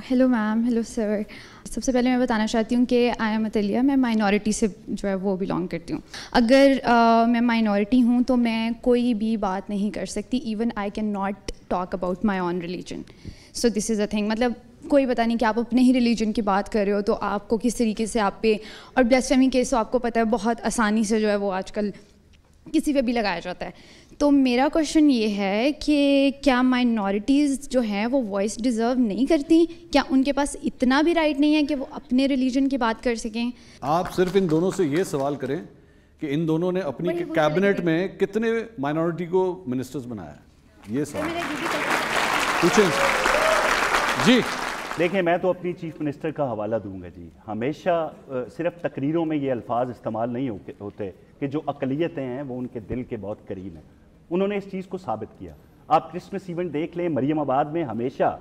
Hello ma'am, hello sir. سب سے پہلے میں بتانا چاہتی ہوں کہ آئی ایم عطیہ، میں مائنورٹی سے جو ہے وہ بلانگ کرتی ہوں. اگر میں مائنورٹی ہوں تو میں کوئی بھی بات نہیں کر سکتی. Even I can not talk about my own religion. So this is a thing. مطلب کوئی پتہ نہیں کہ آپ اپنے ہی ریلیجن کی بات کر رہے ہو تو آپ کو کس طریقے سے آپ پہ، اور بلیسفیمی کیس تو آپ کو پتہ ہے بہت آسانی سے جو ہے وہ آج کل کسی پہ بھی لگایا جاتا ہے. تو میرا کویشچن یہ ہے کہ کیا مائنورٹیز جو ہیں وہ وائس ڈیزرو نہیں کرتی؟ کیا ان کے پاس اتنا بھی رائٹ نہیں ہے کہ وہ اپنے ریلیجن کی بات کر سکیں؟ آپ صرف ان دونوں سے یہ سوال کریں کہ ان دونوں نے اپنی کیبنٹ میں کتنے مائنورٹی کو منسٹرز بنایا ہے، یہ سوال پوچھیں جی. دیکھیں، میں تو اپنی چیف منسٹر کا حوالہ دوں گا جی. ہمیشہ صرف تقریروں میں یہ الفاظ استعمال نہیں ہوتے کہ جو اقلیتیں ہیں وہ ان کے دل کے بہت قریب ہیں. انہوں نے اس چیز کو ثابت کیا. آپ کرسمس ایونٹ دیکھ لیں مریم آباد میں، ہمیشہ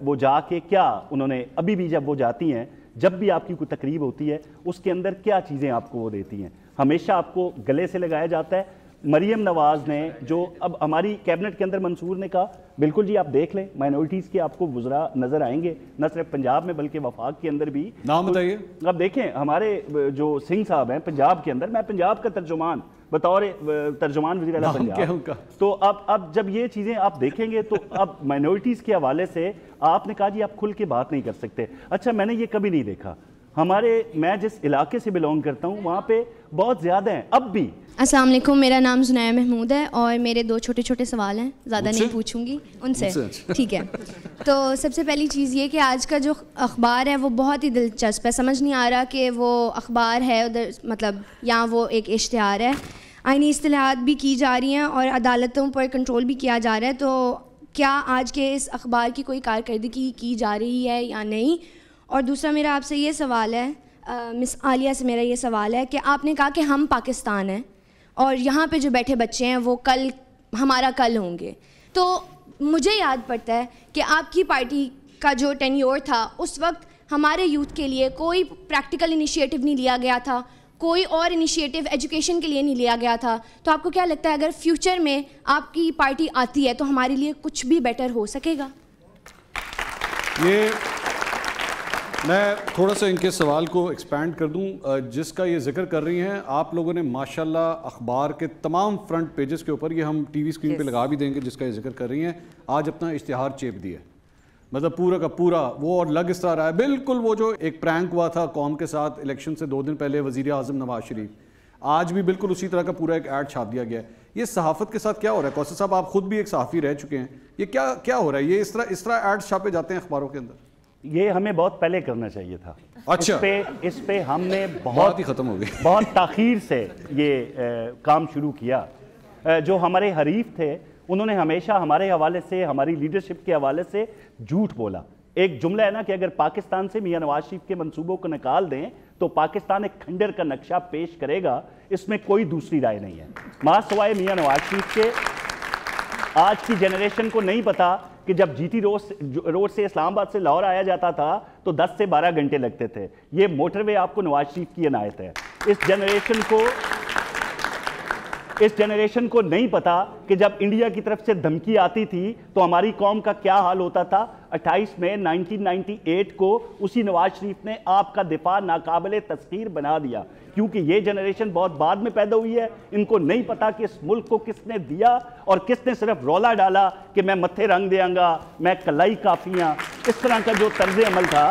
وہ جا کے کیا انہوں نے، ابھی بھی جب وہ جاتی ہیں، جب بھی آپ کی کوئی تقریب ہوتی ہے اس کے اندر کیا چیزیں آپ کو وہ دیتی ہیں، ہمیشہ آپ کو گلے سے لگایا جاتا ہے. مریم نواز نے جو اب ہماری کیبنٹ کے اندر منصور نے کہا، بالکل جی آپ دیکھ لیں مائنورٹیز کے آپ کو وزراء نظر آئیں گے، نہ صرف پنجاب میں بلکہ وفاق کے اندر بھی. نام بتائیے. اب دیکھیں ہمارے جو سنگھ صاحب ہیں پنجاب کے اندر، میں پنجاب کا ترجمان بطور ترجمان وزیر اعلیٰ پنجاب. تو اب جب یہ چیزیں آپ دیکھیں گے تو اب مائنورٹیز کے حوالے سے آپ نے کہا جی آپ کھل کے بات نہیں کر سکتے. اچھا، میں نے یہ کبھی نہیں دیکھا. میں جس علاقے سے بلونگ کرتا ہوں وہاں پہ بہت زیادہ ہیں اب بھی. السلام علیکم، میرا نام زنیہ محمود ہے اور میرے 2 چھوٹے چھوٹے سوال ہیں، زیادہ نہیں پوچھوں گی ان سے، ٹھیک ہے؟ تو سب سے پہلی چیز یہ کہ آج کا جو اخبار ہے وہ بہت ہی دلچسپ ہے. سمجھ نہیں آ رہا کہ وہ اخبار ہے ادھر، مطلب یہاں وہ ایک اشتہار ہے. آئینی اصطلاحات بھی کی جا رہی ہیں اور عدالتوں پر کنٹرول بھی کیا جا رہا ہے. تو کیا آج کے اس اخبار کی کوئی کارکردگی کی جا رہی ہے یا نہیں؟ اور دوسرا میرا آپ سے یہ سوال ہے، مس عالیہ سے میرا یہ سوال ہے کہ آپ نے کہا کہ ہم پاکستان ہیں اور یہاں پہ جو بیٹھے بچے ہیں وہ کل ہمارا کل ہوں گے. تو مجھے یاد پڑتا ہے کہ آپ کی پارٹی کا جو ٹینیور تھا اس وقت ہمارے یوتھ کے لیے کوئی پریکٹیکل انیشیٹو نہیں لیا گیا تھا، کوئی اور انیشیٹو ایجوکیشن کے لیے نہیں لیا گیا تھا. تو آپ کو کیا لگتا ہے اگر فیوچر میں آپ کی پارٹی آتی ہے تو ہمارے لیے کچھ بھی بیٹر ہو سکے گا؟ یہ میں تھوڑا سا ان کے سوال کو ایکسپینڈ کر دوں. جس کا یہ ذکر کر رہی ہیں آپ لوگوں نے ماشاءاللہ اخبار کے تمام فرنٹ پیجز کے اوپر، یہ ہم ٹی وی اسکرین پہ لگا بھی دیں گے، جس کا یہ ذکر کر رہی ہیں، آج اپنا اشتہار چیپ دیا. مطلب پورا کا پورا وہ، اور لگ اس طرح رہا ہے بالکل وہ جو ایک پرینک ہوا تھا قوم کے ساتھ الیکشن سے 2 دن پہلے وزیر اعظم نواز شریف، آج بھی بالکل اسی طرح کا پورا ایک ایڈ چھاپ دیا گیا ہے. یہ صحافت کے ساتھ کیا ہو رہا ہے؟ کوثر صاحب آپ خود بھی ایک صحافی رہ چکے ہیں، یہ کیا ہو رہا ہے؟ یہ اس طرح ایڈ چھاپے جاتے ہیں اخباروں کے اندر؟ یہ ہمیں بہت پہلے کرنا چاہیے تھا. اچھا، اس پہ ہم نے بہت ہی ختم ہو گئی، بہت تاخیر سے یہ کام شروع کیا. جو ہمارے حریف تھے انہوں نے ہمیشہ ہمارے حوالے سے، ہماری لیڈرشپ کے حوالے سے جھوٹ بولا. ایک جملہ ہے نا کہ اگر پاکستان سے میاں نواز شریف کے منصوبوں کو نکال دیں تو پاکستان ایک کھنڈر کا نقشہ پیش کرے گا. اس میں کوئی دوسری رائے نہیں ہے. ماں سوائے میاں نواز شریف کے آج کی جنریشن کو نہیں پتا کہ جب جی ٹی روڈ سے اسلام آباد سے لاہور آیا جاتا تھا تو 10 سے 12 گھنٹے لگتے تھے. یہ موٹر وے آپ کو نواز شریف کی عنایت ہے. اس جنریشن کو نہیں پتا کہ جب انڈیا کی طرف سے دھمکی آتی تھی تو ہماری قوم کا کیا حال ہوتا تھا. 28 مئی 1998 کو اسی نواز شریف نے آپ کا دفاع ناقابل تسخیر بنا دیا. کیونکہ یہ جنریشن بہت بعد میں پیدا ہوئی ہے، ان کو نہیں پتا کہ اس ملک کو کس نے دیا اور کس نے صرف رولا ڈالا کہ میں متھے رنگ دیاں گا، میں کلائی کافیاں. اس طرح کا جو طرز عمل تھا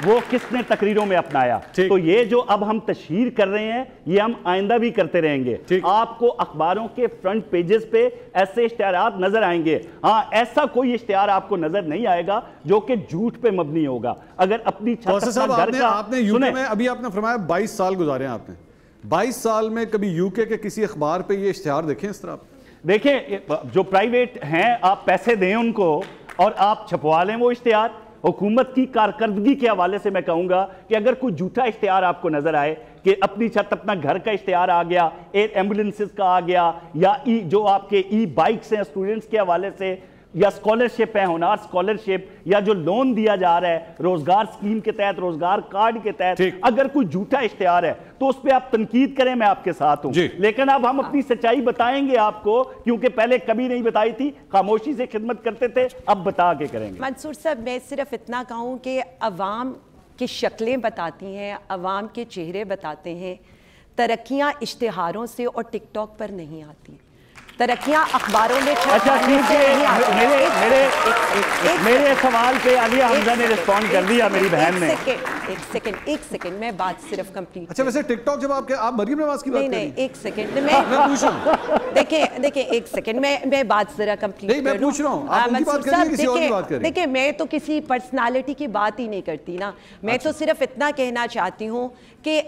وہ کس نے تقریروں میں اپنایا. تو یہ جو اب ہم تشہیر کر رہے ہیں یہ ہم آئندہ بھی کرتے رہیں گے. آپ کو اخباروں کے فرنٹ پیجز پہ ایسے اشتہارات نظر آئیں گے. ہاں، ایسا کوئی اشتہار آپ کو نظر نہیں آئے گا جو کہ جھوٹ پہ مبنی ہوگا. اگر اپنی آپ نے یو کے میں، ابھی آپ نے فرمایا 22 سال گزارے ہیں آپ نے، 22 سال میں کبھی یو کے کسی اخبار پہ یہ اشتہار دیکھیں اس طرح؟ دیکھیں جو پرائیویٹ ہیں آپ پیسے دیں ان کو اور آپ چھپوا لیں وہ اشتہار. حکومت کی کارکردگی کے حوالے سے میں کہوں گا کہ اگر کوئی جھوٹا اشتہار آپ کو نظر آئے کہ اپنی چھت اپنا گھر کا اشتہار آ گیا، ایئر ایمبولنسز کا آ گیا، یا جو آپ کے ای بائکس ہیں اسٹوڈنٹس کے حوالے سے، یا اسکالرشپ ہے ہنار اسکالرشپ یا جو لون دیا جا رہا ہے روزگار اسکیم کے تحت روزگار کارڈ کے تحت اگر کوئی جھوٹا اشتہار ہے تو اس پہ آپ تنقید کریں میں آپ کے ساتھ ہوں لیکن اب ہم اپنی سچائی بتائیں گے آپ کو کیونکہ پہلے کبھی نہیں بتائی تھی خاموشی سے خدمت کرتے تھے اب بتا کے کریں گے منصور صاحب میں صرف اتنا کہوں کہ عوام کی شکلیں بتاتی ہیں عوام کے چہرے بتاتے ہیں ترقیاں اشتہاروں سے اور ٹک ٹاک پر نہیں آتی ترقیاں اخباروں میں میرے سوال پہ عالیہ حمزہ نے رسپونڈ کر دیا میری بہن نے ایک سیکنڈ میں بات صرف کمپلیٹ اچھا ویسے ٹک ٹاک جب آپ مریم نواز کی بات کریں نہیں ایک سیکنڈ دیکھیں ایک سیکنڈ میں بات ذرا کمپلیٹ میں پوچھ رہا ہوں آپ ان کی بات کریں کسی اور کی بات کریں دیکھیں میں تو کسی پرسنالٹی کی بات ہی نہیں کرتی نا میں تو صرف اتنا کہنا چاہتی ہوں کہ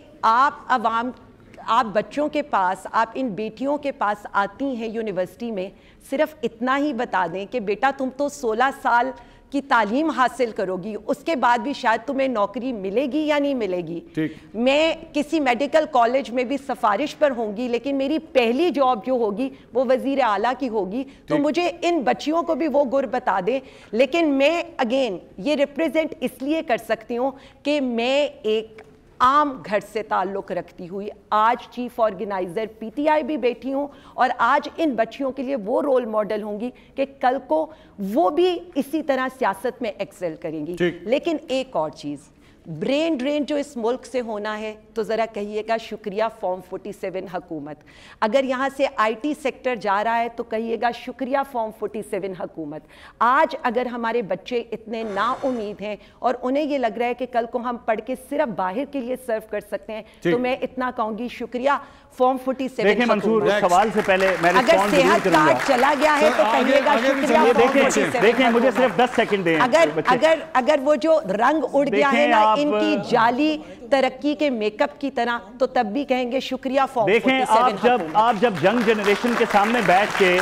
آپ بچوں کے پاس آپ ان بیٹیوں کے پاس آتی ہیں یونیورسٹی میں صرف اتنا ہی بتا دیں کہ بیٹا تم تو 16 سال کی تعلیم حاصل کرو گی اس کے بعد بھی شاید تمہیں نوکری ملے گی یا نہیں ملے گی میں کسی میڈیکل کالج میں بھی سفارش پر ہوں گی لیکن میری پہلی جاب جو ہوگی وہ وزیر اعلیٰ کی ہوگی تو مجھے ان بچیوں کو بھی وہ گر بتا دیں لیکن میں اگین یہ ریپریزنٹ اس لیے کر سکتی ہوں کہ میں ایک عام گھر سے تعلق رکھتی ہوئی آج chief organiser PTI بھی بیٹھی ہوں اور آج ان بچیوں کے لیے وہ رول ماڈل ہوں گی کہ کل کو وہ بھی اسی طرح سیاست میں ایکسل کریں گی لیکن ایک اور چیز برین ڈرین جو اس ملک سے ہونا ہے تو ذرا کہیے گا شکریہ فارم 47 حکومت اگر یہاں سے آئی ٹی سیکٹر جا رہا ہے تو کہیے گا شکریہ فارم 47 حکومت آج اگر ہمارے بچے اتنے نا امید ہیں اور انہیں یہ لگ رہا ہے کہ کل کو ہم پڑھ کے صرف باہر کے لیے سرو کر سکتے ہیں تو میں اتنا کہوں گی شکریہ فارم 47 دیکھیں منصور سوال سے پہلے میں اگر صحت کارڈ چلا گیا ہے تو کہیے گا شکریہ فارم 47 دیکھیں مجھے صرف 10 سیکنڈ دیں اگر وہ جو رنگ اڑ گیا ہے نا ان کی جعلی ترقی کے میک اپ کی طرح تو تب بھی کہیں گے شکریہ فارم 47 دیکھیں آپ جب ینگ جنریشن کے سامنے بیٹھ کے